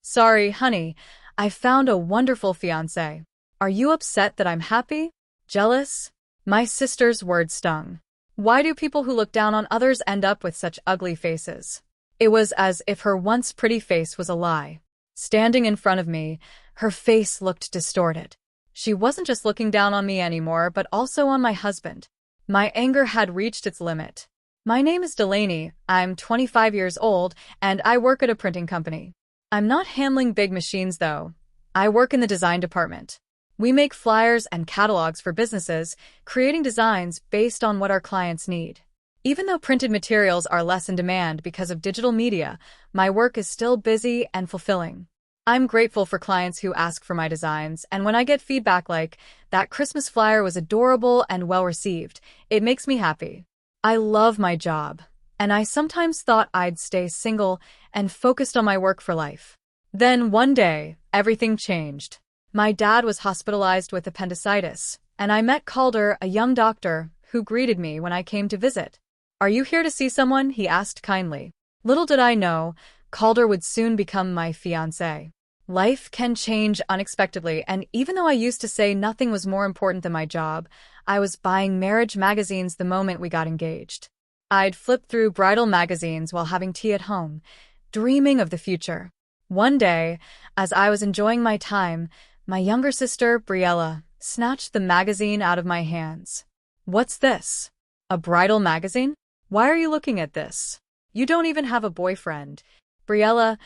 Sorry, honey. I found a wonderful fiancé. Are you upset that I'm happy? Jealous? My sister's words stung. Why do people who look down on others end up with such ugly faces? It was as if her once pretty face was a lie. Standing in front of me, her face looked distorted. She wasn't just looking down on me anymore, but also on my husband. My anger had reached its limit. My name is Delaney, I'm 25 years old, and I work at a printing company. I'm not handling big machines, though. I work in the design department. We make flyers and catalogs for businesses, creating designs based on what our clients need. Even though printed materials are less in demand because of digital media, my work is still busy and fulfilling. I'm grateful for clients who ask for my designs, and when I get feedback like, "That Christmas flyer was adorable and well-received," it makes me happy. I love my job, and I sometimes thought I'd stay single and focused on my work for life. Then one day, everything changed. My dad was hospitalized with appendicitis, and I met Calder, a young doctor, who greeted me when I came to visit. "Are you here to see someone?" he asked kindly. Little did I know, Calder would soon become my fiancé. Life can change unexpectedly, and even though I used to say nothing was more important than my job, I was buying marriage magazines the moment we got engaged. I'd flip through bridal magazines while having tea at home, dreaming of the future. One day, as I was enjoying my time, my younger sister, Briella, snatched the magazine out of my hands. "What's this? A bridal magazine? Why are you looking at this? You don't even have a boyfriend." Briella,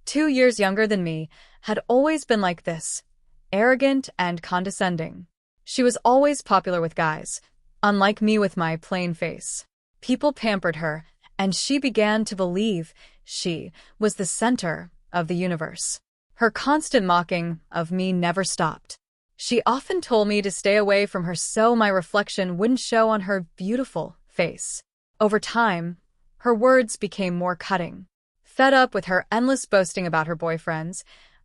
2 years younger than me, had always been like this, arrogant and condescending. She was always popular with guys, unlike me with my plain face. People pampered her, and she began to believe she was the center of the universe. Her constant mocking of me never stopped. She often told me to stay away from her so my reflection wouldn't show on her beautiful face. Over time, her words became more cutting. Fed up with her endless boasting about her boyfriends,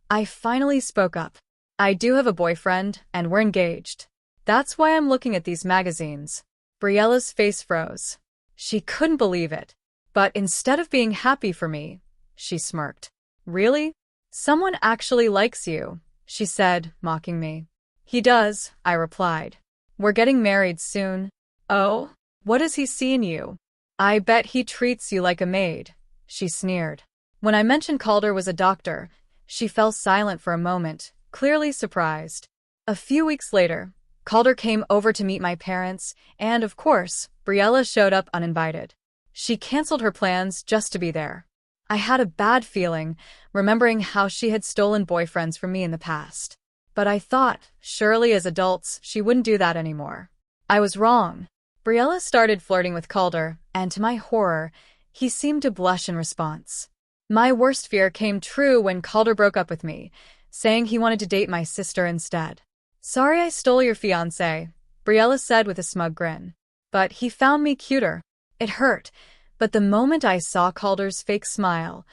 I finally spoke up. "I do have a boyfriend, and we're engaged. That's why I'm looking at these magazines." Briella's face froze. She couldn't believe it. But instead of being happy for me, she smirked. "Really? Someone actually likes you," she said, mocking me. "He does," I replied. "We're getting married soon." "Oh? What does he see in you?" "I bet he treats you like a maid," she sneered. When I mentioned Calder was a doctor, she fell silent for a moment, clearly surprised. A few weeks later, Calder came over to meet my parents, and of course, Briella showed up uninvited. She canceled her plans just to be there. I had a bad feeling, remembering how she had stolen boyfriends from me in the past. But I thought, surely as adults, she wouldn't do that anymore. I was wrong. Briella started flirting with Calder, and to my horror, he seemed to blush in response. My worst fear came true when Calder broke up with me, saying he wanted to date my sister instead. "Sorry I stole your fiancé," Briella said with a smug grin. "But he found me cuter." It hurt, but the moment I saw Calder's fake smile,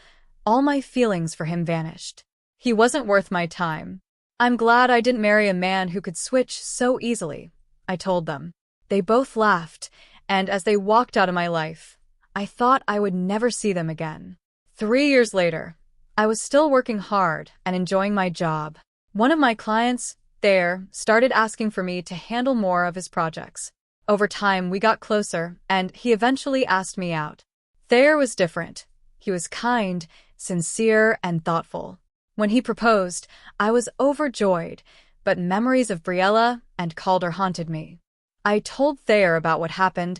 all my feelings for him vanished. He wasn't worth my time. "I'm glad I didn't marry a man who could switch so easily," I told them. They both laughed, and as they walked out of my life, I thought I would never see them again. 3 years later, I was still working hard and enjoying my job. One of my clients, Thayer, started asking for me to handle more of his projects. Over time, we got closer, and he eventually asked me out. Thayer was different. He was kind, sincere, and thoughtful. When he proposed, I was overjoyed, but memories of Briella and Calder haunted me. I told Thayer about what happened,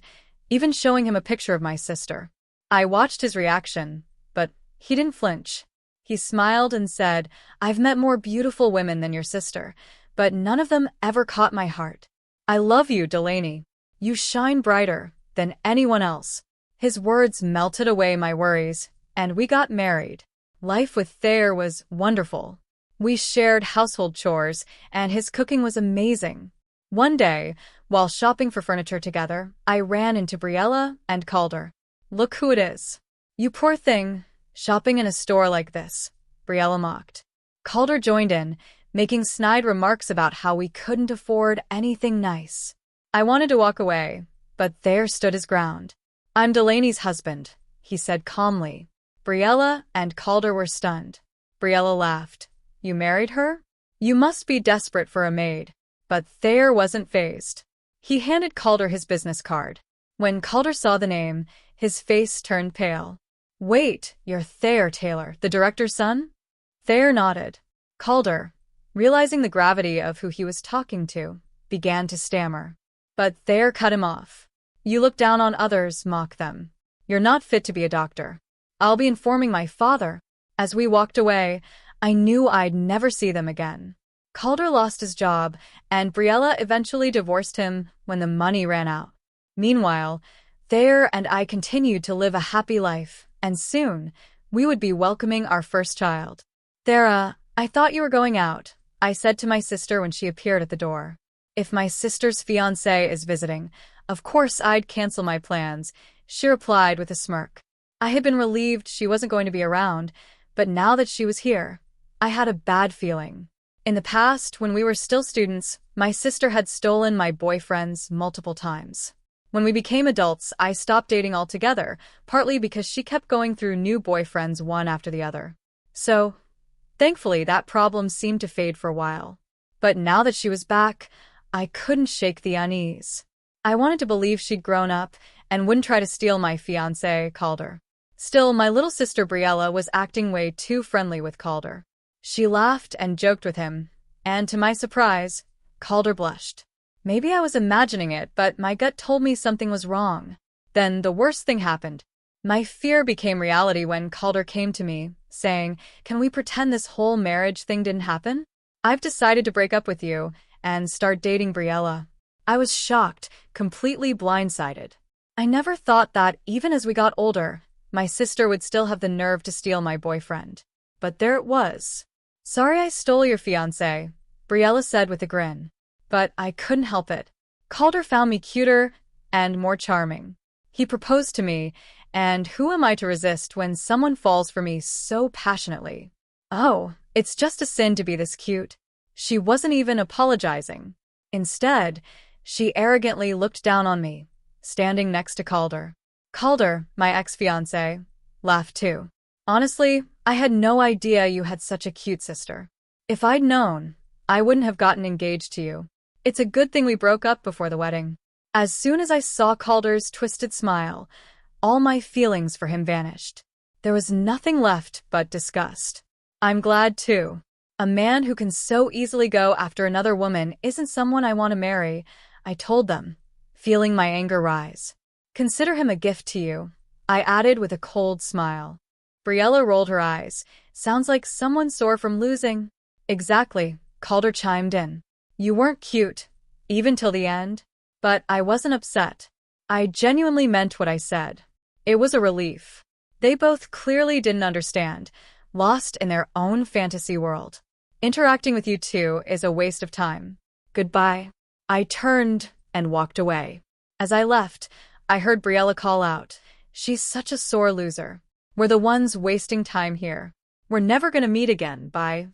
even showing him a picture of my sister. I watched his reaction, but he didn't flinch. He smiled and said, "I've met more beautiful women than your sister, but none of them ever caught my heart. I love you, Delaney. You shine brighter than anyone else." His words melted away my worries, and we got married. Life with Thayer was wonderful. We shared household chores, and his cooking was amazing. One day, while shopping for furniture together, I ran into Briella and Calder. "Look who it is." "You poor thing, shopping in a store like this," Briella mocked. Calder joined in, making snide remarks about how we couldn't afford anything nice. I wanted to walk away, but Thayer stood his ground. "I'm Delaney's husband," he said calmly. Briella and Calder were stunned. Briella laughed. You married her? You must be desperate for a maid. But Thayer wasn't fazed. He handed Calder his business card. When Calder saw the name, his face turned pale. Wait, you're Thayer Taylor, the director's son? Thayer nodded. Calder, realizing the gravity of who he was talking to, began to stammer. But Thayer cut him off. You look down on others, mock them. You're not fit to be a doctor. I'll be informing my father. As we walked away, I knew I'd never see them again. Calder lost his job, and Briella eventually divorced him when the money ran out. Meanwhile, Thayer and I continued to live a happy life, and soon, we would be welcoming our first child. Thera, I thought you were going out, I said to my sister when she appeared at the door. If my sister's fiancé is visiting, of course I'd cancel my plans, she replied with a smirk. I had been relieved she wasn't going to be around, but now that she was here, I had a bad feeling. In the past, when we were still students, my sister had stolen my boyfriends multiple times. When we became adults, I stopped dating altogether, partly because she kept going through new boyfriends one after the other. So, thankfully, that problem seemed to fade for a while. But now that she was back, I couldn't shake the unease. I wanted to believe she'd grown up and wouldn't try to steal my fiancé, Calder. Still, my little sister Briella was acting way too friendly with Calder. She laughed and joked with him, and to my surprise, Calder blushed. Maybe I was imagining it, but my gut told me something was wrong. Then the worst thing happened. My fear became reality when Calder came to me, saying, "Can we pretend this whole marriage thing didn't happen? I've decided to break up with you and start dating Briella." I was shocked, completely blindsided. I never thought that, even as we got older, my sister would still have the nerve to steal my boyfriend. But there it was. Sorry I stole your fiancé, Briella said with a grin. But I couldn't help it. Calder found me cuter and more charming. He proposed to me, and who am I to resist when someone falls for me so passionately? Oh, it's just a sin to be this cute. She wasn't even apologizing. Instead, she arrogantly looked down on me, standing next to Calder. Calder, my ex-fiancé, laughed too. Honestly, I had no idea you had such a cute sister. If I'd known, I wouldn't have gotten engaged to you. It's a good thing we broke up before the wedding. As soon as I saw Calder's twisted smile, all my feelings for him vanished. There was nothing left but disgust. I'm glad too. A man who can so easily go after another woman isn't someone I want to marry, I told them, feeling my anger rise. Consider him a gift to you, I added with a cold smile. Briella rolled her eyes. Sounds like someone sore from losing. Exactly, Calder chimed in. You weren't cute, even till the end. But I wasn't upset. I genuinely meant what I said. It was a relief. They both clearly didn't understand, lost in their own fantasy world. Interacting with you two is a waste of time. Goodbye. I turned and walked away. As I left, I heard Briella call out, "She's such a sore loser. We're the ones wasting time here. We're never gonna meet again, bye."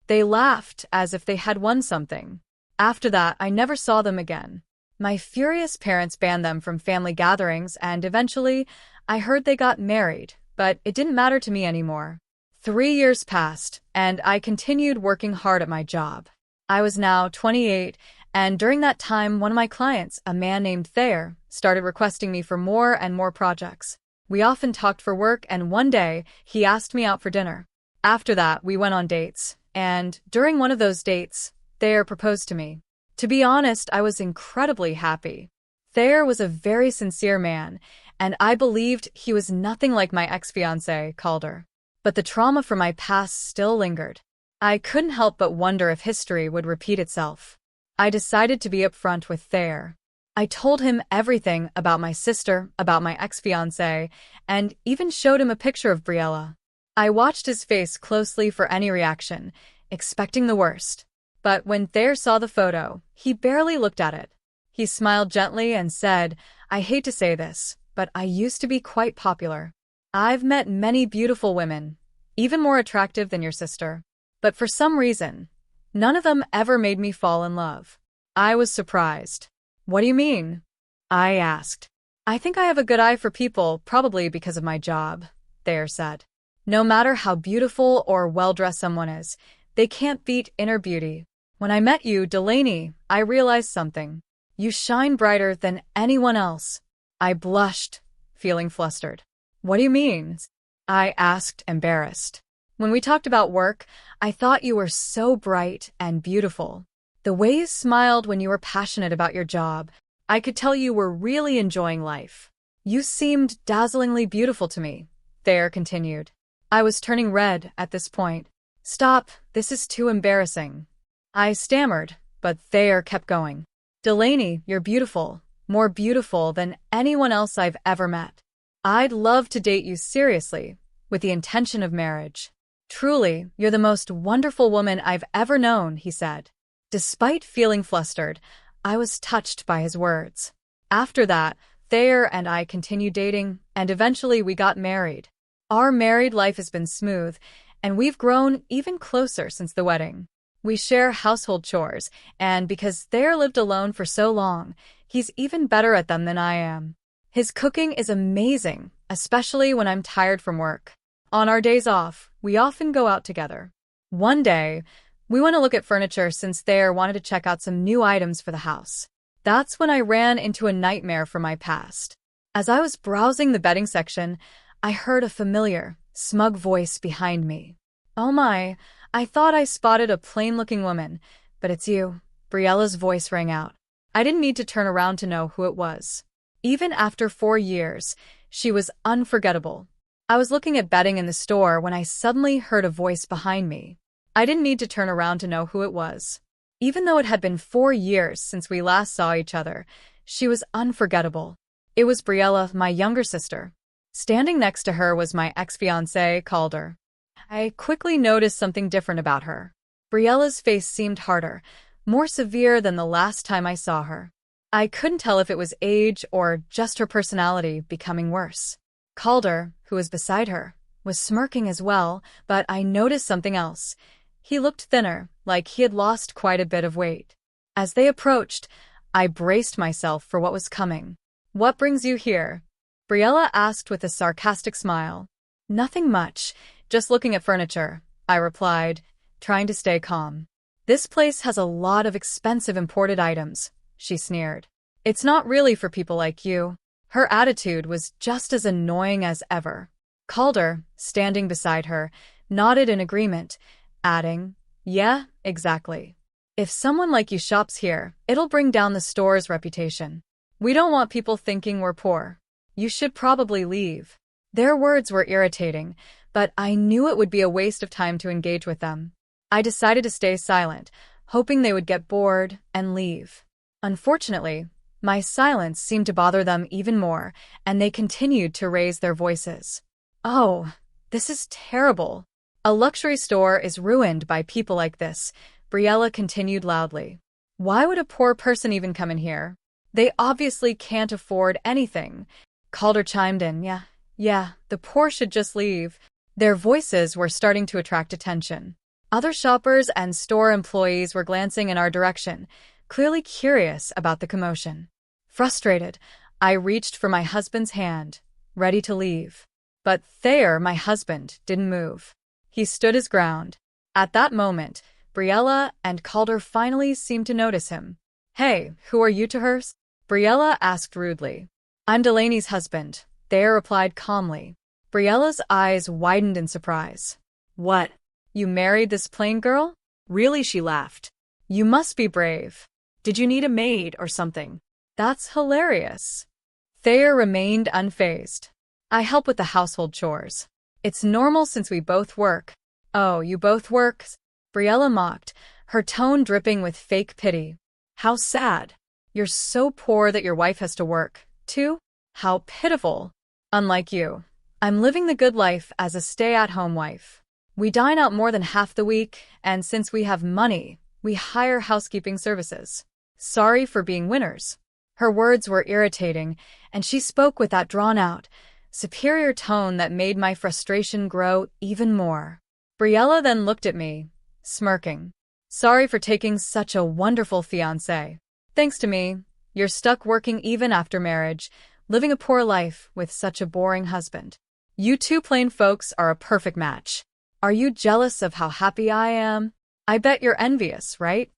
They laughed as if they had won something. After that, I never saw them again. My furious parents banned them from family gatherings, and eventually, I heard they got married, but it didn't matter to me anymore. 3 years passed, and I continued working hard at my job. I was now 28, and during that time, one of my clients, a man named Thayer, started requesting me for more and more projects. We often talked for work, and one day, he asked me out for dinner. After that, we went on dates, and during one of those dates, Thayer proposed to me. To be honest, I was incredibly happy. Thayer was a very sincere man, and I believed he was nothing like my ex-fiancé, Calder. But the trauma from my past still lingered. I couldn't help but wonder if history would repeat itself. I decided to be upfront with Thayer. I told him everything about my sister, about my ex-fiancé, and even showed him a picture of Briella. I watched his face closely for any reaction, expecting the worst. But when Thayer saw the photo, he barely looked at it. He smiled gently and said, "I hate to say this, but I used to be quite popular. I've met many beautiful women, even more attractive than your sister. But for some reason, none of them ever made me fall in love." I was surprised. "What do you mean?" I asked. "I think I have a good eye for people, probably because of my job," Thayer said. No matter how beautiful or well-dressed someone is, they can't beat inner beauty. When I met you, Delaney, I realized something. You shine brighter than anyone else. I blushed, feeling flustered. What do you mean? I asked, embarrassed. When we talked about work, I thought you were so bright and beautiful. The way you smiled when you were passionate about your job, I could tell you were really enjoying life. You seemed dazzlingly beautiful to me, Thayer continued. I was turning red at this point. Stop, this is too embarrassing. I stammered, but Thayer kept going. Delaney, you're beautiful, more beautiful than anyone else I've ever met. I'd love to date you seriously, with the intention of marriage. Truly, you're the most wonderful woman I've ever known, he said. Despite feeling flustered, I was touched by his words. After that, Thayer and I continued dating, and eventually we got married. Our married life has been smooth, and we've grown even closer since the wedding. We share household chores, and because Thayer lived alone for so long, he's even better at them than I am. His cooking is amazing, especially when I'm tired from work. On our days off, we often go out together. One day, we went to look at furniture since Thayer wanted to check out some new items for the house. That's when I ran into a nightmare from my past. As I was browsing the bedding section, I heard a familiar, smug voice behind me. Oh my, I thought I spotted a plain-looking woman, but it's you. Briella's voice rang out. I didn't need to turn around to know who it was. Even after 4 years, she was unforgettable. I was looking at bedding in the store when I suddenly heard a voice behind me. I didn't need to turn around to know who it was. Even though it had been 4 years since we last saw each other, she was unforgettable. It was Briella, my younger sister. Standing next to her was my ex-fiancé, Calder. I quickly noticed something different about her. Briella's face seemed harder, more severe than the last time I saw her. I couldn't tell if it was age or just her personality becoming worse. Calder, who was beside her, was smirking as well, but I noticed something else. He looked thinner, like he had lost quite a bit of weight. As they approached, I braced myself for what was coming. What brings you here? Briella asked with a sarcastic smile. Nothing much, just looking at furniture, I replied, trying to stay calm. This place has a lot of expensive imported items, she sneered. It's not really for people like you. Her attitude was just as annoying as ever. Calder, standing beside her, nodded in agreement, adding, Yeah, exactly. If someone like you shops here, it'll bring down the store's reputation. We don't want people thinking we're poor. You should probably leave. Their words were irritating, but I knew it would be a waste of time to engage with them. I decided to stay silent, hoping they would get bored and leave. Unfortunately, my silence seemed to bother them even more, and they continued to raise their voices. Oh, this is terrible. A luxury store is ruined by people like this, Briella continued loudly. Why would a poor person even come in here? They obviously can't afford anything. Calder chimed in, Yeah, the poor should just leave. Their voices were starting to attract attention. Other shoppers and store employees were glancing in our direction, clearly curious about the commotion. Frustrated, I reached for my husband's hand, ready to leave. But Thayer, my husband, didn't move. He stood his ground. At that moment, Briella and Calder finally seemed to notice him. Hey, who are you to her? Briella asked rudely. I'm Delaney's husband, Thayer replied calmly. Briella's eyes widened in surprise. What? You married this plain girl? Really, she laughed. You must be brave. Did you need a maid or something? That's hilarious. Thayer remained unfazed. I help with the household chores. It's normal since we both work. Oh, you both work? Briella mocked, her tone dripping with fake pity. How sad. You're so poor that your wife has to work, too? How pitiful. Unlike you, I'm living the good life as a stay-at-home wife. We dine out more than half the week, and since we have money, we hire housekeeping services. Sorry for being winners. Her words were irritating, and she spoke with that drawn-out, superior tone that made my frustration grow even more. Briella then looked at me, smirking. Sorry for taking such a wonderful fiancé. Thanks to me, you're stuck working even after marriage, living a poor life with such a boring husband. You two plain folks are a perfect match. Are you jealous of how happy I am? I bet you're envious, right?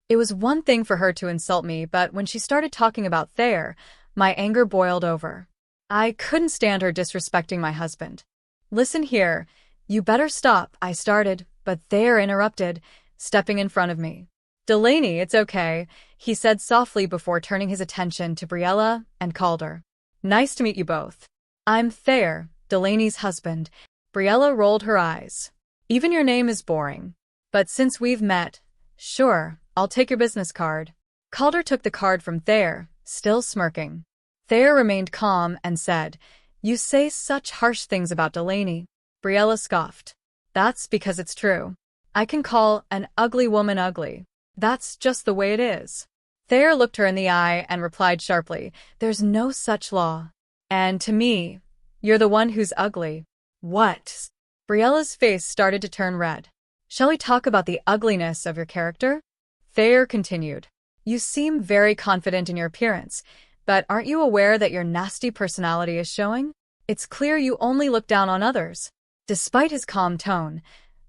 It was one thing for her to insult me, but when she started talking about Thayer, my anger boiled over. I couldn't stand her disrespecting my husband. Listen here, you better stop, I started, but Thayer interrupted, stepping in front of me. Delaney, it's okay, he said softly before turning his attention to Briella and Calder. Nice to meet you both. I'm Thayer, Delaney's husband. Briella rolled her eyes. Even your name is boring. But since we've met, sure, I'll take your business card. Calder took the card from Thayer, still smirking. Thayer remained calm and said, You say such harsh things about Delaney. Briella scoffed. That's because it's true. I can call an ugly woman ugly. That's just the way it is. Thayer looked her in the eye and replied sharply, There's no such law. And to me, you're the one who's ugly. What? Briella's face started to turn red. Shall we talk about the ugliness of your character? Thayer continued. You seem very confident in your appearance, but aren't you aware that your nasty personality is showing? It's clear you only look down on others. Despite his calm tone,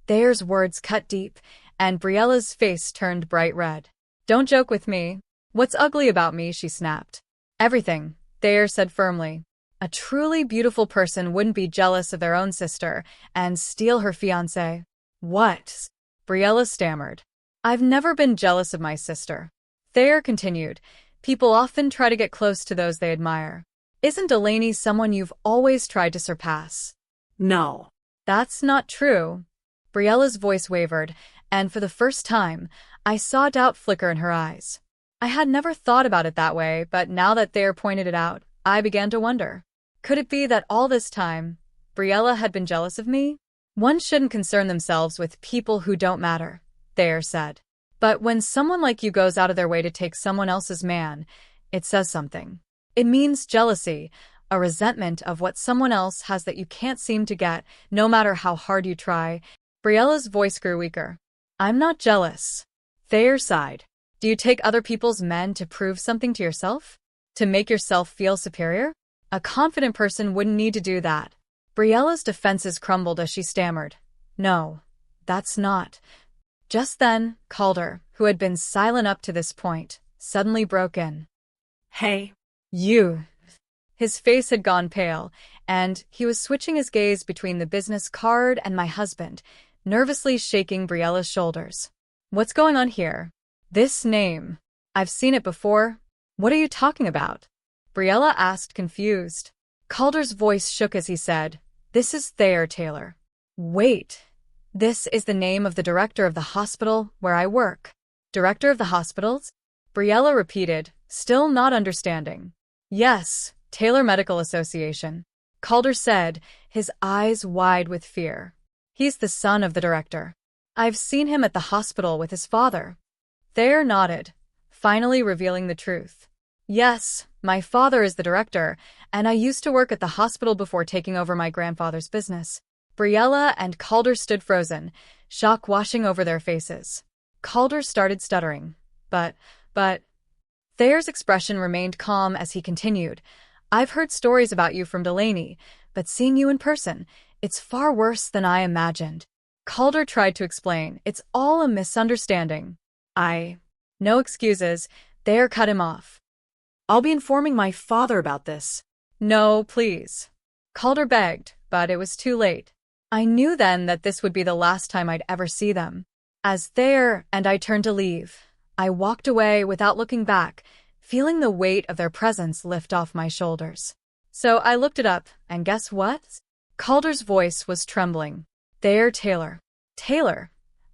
Thayer's words cut deep, and Briella's face turned bright red. Don't joke with me. What's ugly about me? She snapped. Everything, Thayer said firmly. A truly beautiful person wouldn't be jealous of their own sister and steal her fiancé. What? Briella stammered. I've never been jealous of my sister. Thayer continued. People often try to get close to those they admire. Isn't Delaney someone you've always tried to surpass? No. That's not true. Briella's voice wavered, and for the first time, I saw doubt flicker in her eyes. I had never thought about it that way, but now that Thayer pointed it out, I began to wonder. Could it be that all this time, Briella had been jealous of me? One shouldn't concern themselves with people who don't matter, Thayer said. But when someone like you goes out of their way to take someone else's man, it says something. It means jealousy, a resentment of what someone else has that you can't seem to get, no matter how hard you try. Briella's voice grew weaker. I'm not jealous. Thayer sighed. Do you take other people's men to prove something to yourself? To make yourself feel superior? A confident person wouldn't need to do that. Briella's defenses crumbled as she stammered. No, that's not. Just then, Calder, who had been silent up to this point, suddenly broke in. Hey. You. His face had gone pale, and he was switching his gaze between the business card and my husband, nervously shaking Briella's shoulders. What's going on here? This name. I've seen it before. What are you talking about? Briella asked, confused. Calder's voice shook as he said, This is Thayer Taylor. Wait. This is the name of the director of the hospital where I work. Director of the hospitals? Briella repeated, still not understanding. Yes, Taylor Medical Association. Calder said, his eyes wide with fear. He's the son of the director. I've seen him at the hospital with his father. Thayer nodded, finally revealing the truth. Yes, my father is the director, and I used to work at the hospital before taking over my grandfather's business. Briella and Calder stood frozen, shock washing over their faces. Calder started stuttering. But... Thayer's expression remained calm as he continued. I've heard stories about you from Delaney, but seeing you in person, it's far worse than I imagined. Calder tried to explain. It's all a misunderstanding. No excuses. Thayer cut him off. I'll be informing my father about this. No, please. Calder begged, but it was too late. I knew then that this would be the last time I'd ever see them. As Thayer and I turned to leave, I walked away without looking back, feeling the weight of their presence lift off my shoulders. So I looked it up, and guess what? Calder's voice was trembling. Thayer Taylor. Taylor,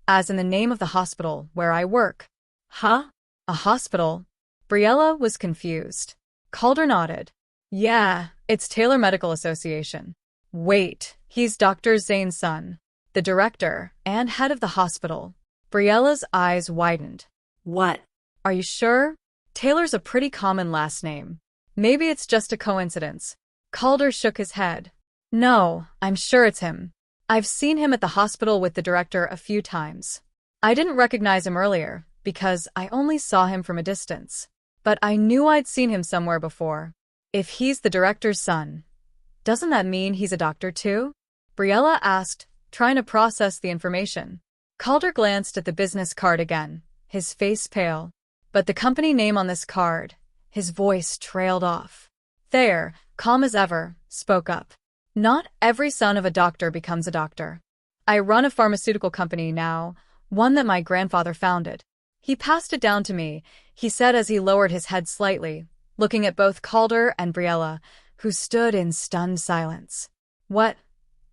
as in the name of the hospital where I work. Huh? A hospital? Briella was confused. Calder nodded. Yeah, it's Taylor Medical Association. Wait, he's Dr. Zane's son, the director and head of the hospital. Briella's eyes widened. What? Are you sure? Taylor's a pretty common last name. Maybe it's just a coincidence. Calder shook his head. No, I'm sure it's him. I've seen him at the hospital with the director a few times. I didn't recognize him earlier, because I only saw him from a distance. But I knew I'd seen him somewhere before. If he's the director's son, Doesn't that mean he's a doctor too? Briella asked, trying to process the information. Calder glanced at the business card again, his face pale. But the company name on this card, his voice trailed off. Thayer, calm as ever, spoke up. Not every son of a doctor becomes a doctor. I run a pharmaceutical company now, one that my grandfather founded. He passed it down to me, he said as he lowered his head slightly, looking at both Calder and Briella, who stood in stunned silence. What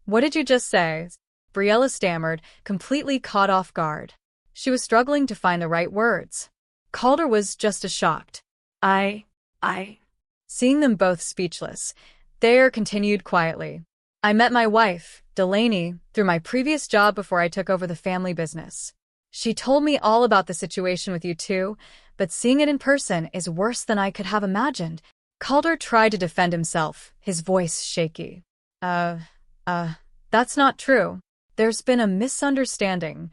did you just say? Briella stammered, completely caught off guard. She was struggling to find the right words. Calder was just as shocked. I. Seeing them both speechless, Thayer continued quietly. I met my wife, Delaney, through my previous job before I took over the family business. She told me all about the situation with you two, but seeing it in person is worse than I could have imagined. Calder tried to defend himself, his voice shaky. That's not true. There's been a misunderstanding.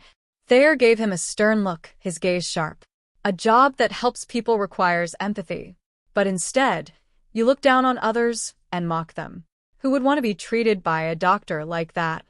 Thayer gave him a stern look, his gaze sharp. A job that helps people requires empathy. But instead, you look down on others and mock them. Who would want to be treated by a doctor like that?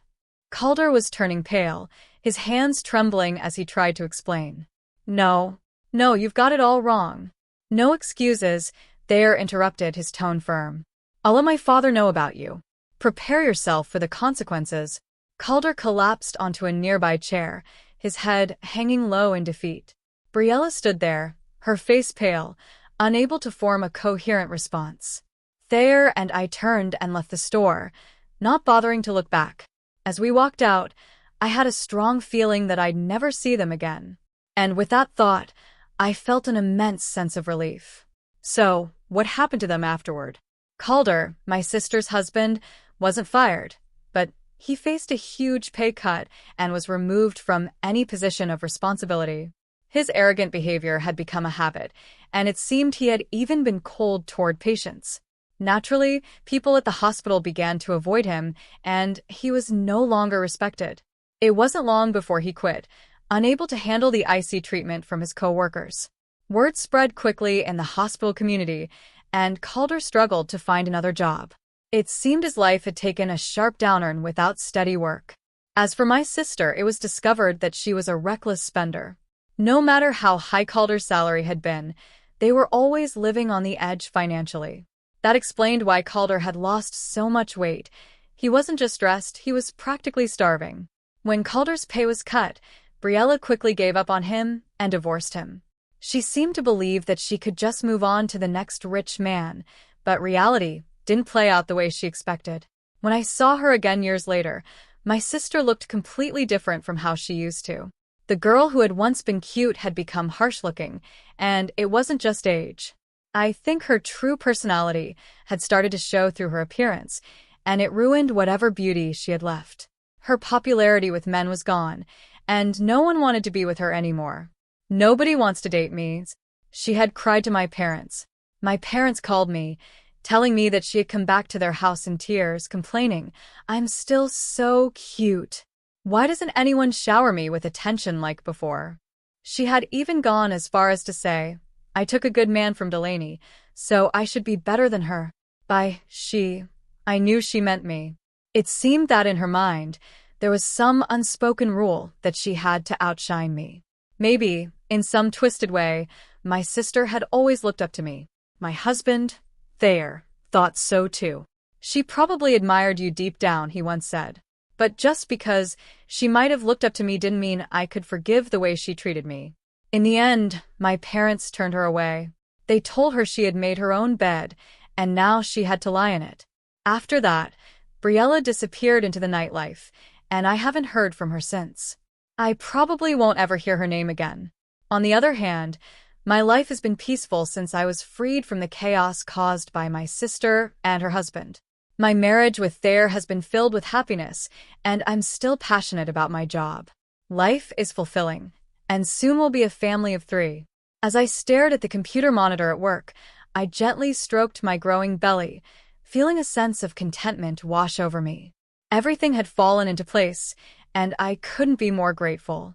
Calder was turning pale, his hands trembling as he tried to explain. No, you've got it all wrong. No excuses, Thayer interrupted, his tone firm. I'll let my father know about you. Prepare yourself for the consequences. Calder collapsed onto a nearby chair, his head hanging low in defeat. Briella stood there, her face pale, unable to form a coherent response. Thayer and I turned and left the store, not bothering to look back. As we walked out, I had a strong feeling that I'd never see them again. And with that thought, I felt an immense sense of relief. So, what happened to them afterward? Calder, my sister's husband, wasn't fired, but he faced a huge pay cut and was removed from any position of responsibility. His arrogant behavior had become a habit, and it seemed he had even been cold toward patients. Naturally, people at the hospital began to avoid him, and he was no longer respected. It wasn't long before he quit, unable to handle the icy treatment from his co-workers. Word spread quickly in the hospital community, and Calder struggled to find another job. It seemed his life had taken a sharp downturn without steady work. As for my sister, it was discovered that she was a reckless spender. No matter how high Calder's salary had been, they were always living on the edge financially. That explained why Calder had lost so much weight. He wasn't just stressed, he was practically starving. When Calder's pay was cut, Briella quickly gave up on him and divorced him. She seemed to believe that she could just move on to the next rich man, but reality didn't play out the way she expected. When I saw her again years later, my sister looked completely different from how she used to. The girl who had once been cute had become harsh-looking, and it wasn't just age. I think her true personality had started to show through her appearance, and it ruined whatever beauty she had left. Her popularity with men was gone, and no one wanted to be with her anymore. Nobody wants to date me, she had cried to my parents. My parents called me, telling me that she had come back to their house in tears, complaining, I'm still so cute. Why doesn't anyone shower me with attention like before? She had even gone as far as to say, I took a good man from Delaney, so I should be better than her. By she, I knew she meant me. It seemed that in her mind, there was some unspoken rule that she had to outshine me. Maybe, in some twisted way, my sister had always looked up to me. My husband, Thayer, thought so too. She probably admired you deep down, he once said. But just because she might have looked up to me didn't mean I could forgive the way she treated me. In the end, my parents turned her away. They told her she had made her own bed, and now she had to lie in it. After that, Briella disappeared into the nightlife, and I haven't heard from her since. I probably won't ever hear her name again. On the other hand, my life has been peaceful since I was freed from the chaos caused by my sister and her husband. My marriage with Thayer has been filled with happiness, and I'm still passionate about my job. Life is fulfilling, and soon we'll be a family of 3. As I stared at the computer monitor at work, I gently stroked my growing belly, feeling a sense of contentment wash over me. Everything had fallen into place, and I couldn't be more grateful.